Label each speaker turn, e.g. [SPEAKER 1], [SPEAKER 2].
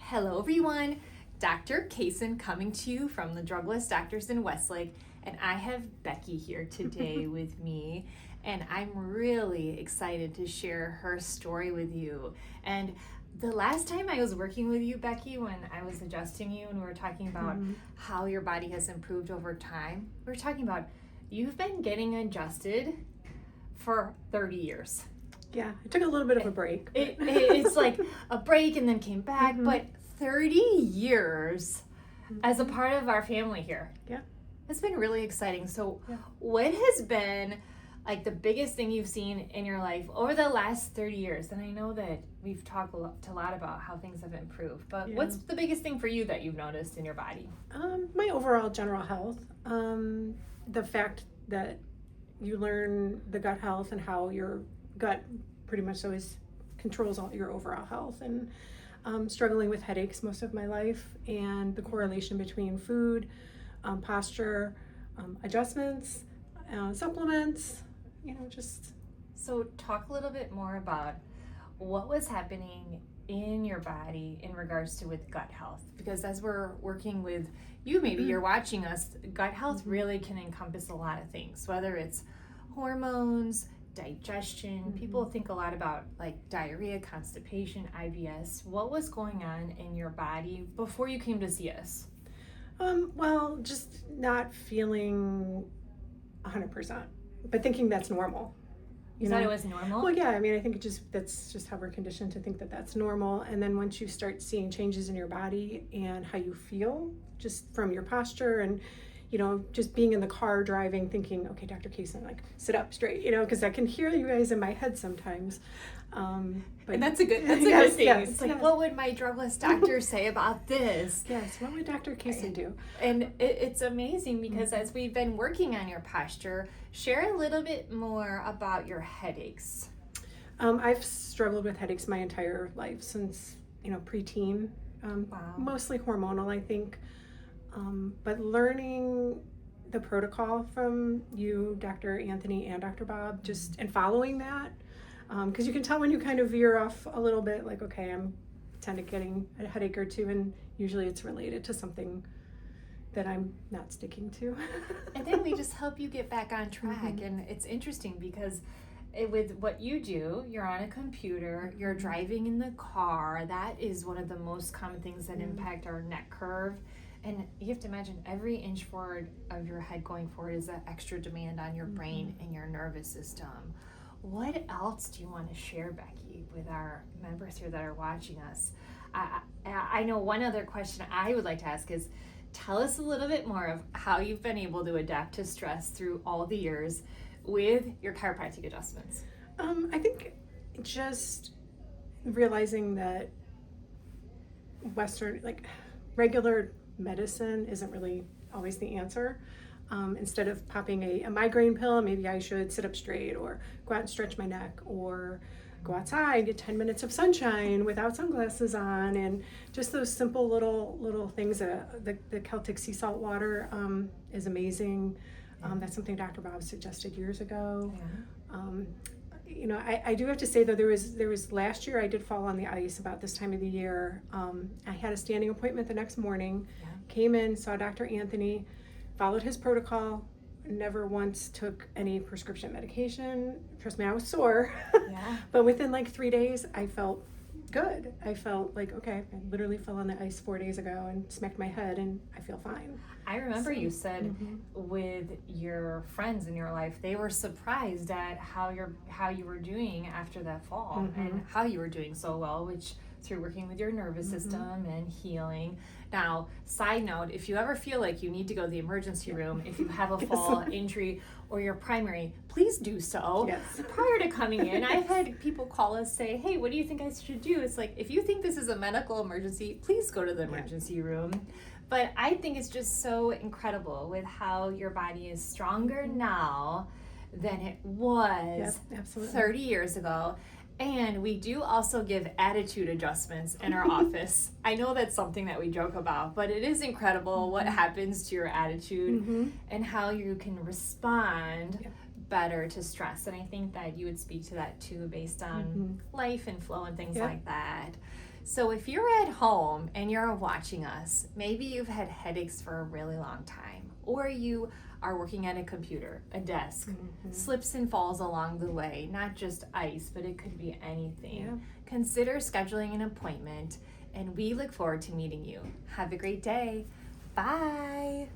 [SPEAKER 1] Hello everyone, Dr. Casen coming to you from the Drugless Doctors in Westlake, and I have Becky here today with me, and I'm really excited to share her story with you. And the last time I was working with you, Becky, when I was adjusting you and we were talking about how your body has improved over time, we were talking about you've been getting adjusted for 30 years.
[SPEAKER 2] Yeah, I took a little bit of a break.
[SPEAKER 1] It's like a break and then came back, but 30 years as a part of our family here.
[SPEAKER 2] Yeah.
[SPEAKER 1] It's been really exciting. So what has been like the biggest thing you've seen in your life over the last 30 years? And I know that we've talked a lot about how things have improved, but what's the biggest thing for you that you've noticed in your body?
[SPEAKER 2] My overall general health, the fact that you learn the gut health and how your gut pretty much always controls all your overall health, and struggling with headaches most of my life, and the correlation between food, posture, adjustments, supplements, just.
[SPEAKER 1] So talk a little bit more about what was happening in your body in regards to with gut health, because as we're working with you, maybe you're watching us, gut health really can encompass a lot of things, whether it's hormones, digestion. People think a lot about like diarrhea, constipation, IBS. What was going on in your body before you came to see us?
[SPEAKER 2] Well, just not feeling 100%, but thinking that's normal.
[SPEAKER 1] You thought it was normal?
[SPEAKER 2] Well, yeah, I mean, I think that's just how we're conditioned to think that that's normal. And then once you start seeing changes in your body and how you feel, just from your posture and, just being in the car driving, thinking, okay, Dr. Casen, like, sit up straight, because I can hear you guys in my head sometimes. But
[SPEAKER 1] and that's a good thing.
[SPEAKER 2] Yes,
[SPEAKER 1] it's like, what would my drugless doctor say about this?
[SPEAKER 2] Yes, what would Dr. Casen do?
[SPEAKER 1] And it's amazing because as we've been working on your posture, share a little bit more about your headaches.
[SPEAKER 2] I've struggled with headaches my entire life since, preteen, mostly hormonal, I think. But learning the protocol from you, Dr. Anthony and Dr. Bob, and following that, because you can tell when you kind of veer off a little bit, like, okay, I'm tend to getting a headache or two, and usually it's related to something that I'm not sticking to.
[SPEAKER 1] And then we just help you get back on track. And it's interesting because with what you do, you're on a computer, you're driving in the car. That is one of the most common things that impact our neck curve. And you have to imagine every inch forward of your head going forward is an extra demand on your brain and your nervous system. What else do you want to share, Becky, with our members here that are watching us? I know one other question I would like to ask is, tell us a little bit more of how you've been able to adapt to stress through all the years with your chiropractic adjustments.
[SPEAKER 2] I think just realizing that regular medicine isn't really always the answer. Instead of popping a migraine pill, maybe I should sit up straight or go out and stretch my neck or go outside, get 10 minutes of sunshine without sunglasses on, and just those simple little things. The Celtic sea salt water is amazing. That's something Dr. Bob suggested years ago. I do have to say, though, there was last year I did fall on the ice about this time of the year. I had a standing appointment the next morning, came in, saw Dr. Anthony, followed his protocol, never once took any prescription medication. Trust me, I was sore. But within like 3 days, I felt good. I felt like, okay, I literally fell on the ice 4 days ago and smacked my head, and I feel fine.
[SPEAKER 1] I remember you said with your friends in your life, they were surprised at how you were doing after that fall and how you were doing so well, which through working with your nervous system and healing. Now, side note, if you ever feel like you need to go to the emergency room, if you have a fall injury or your primary, please do so. Prior to coming in, I've had people call us, say, hey, what do you think I should do? It's like, if you think this is a medical emergency, please go to the emergency room. But I think it's just so incredible with how your body is stronger now than it was 30 years ago. And we do also give attitude adjustments in our office. I know that's something that we joke about, but it is incredible what happens to your attitude and how you can respond better to stress. And I think that you would speak to that too, based on life and flow and things like that. So if you're at home and you're watching us, maybe you've had headaches for a really long time, or you are working at a computer, a desk, slips and falls along the way, not just ice, but it could be anything.
[SPEAKER 2] Yeah.
[SPEAKER 1] Consider scheduling an appointment, and we look forward to meeting you. Have a great day. Bye.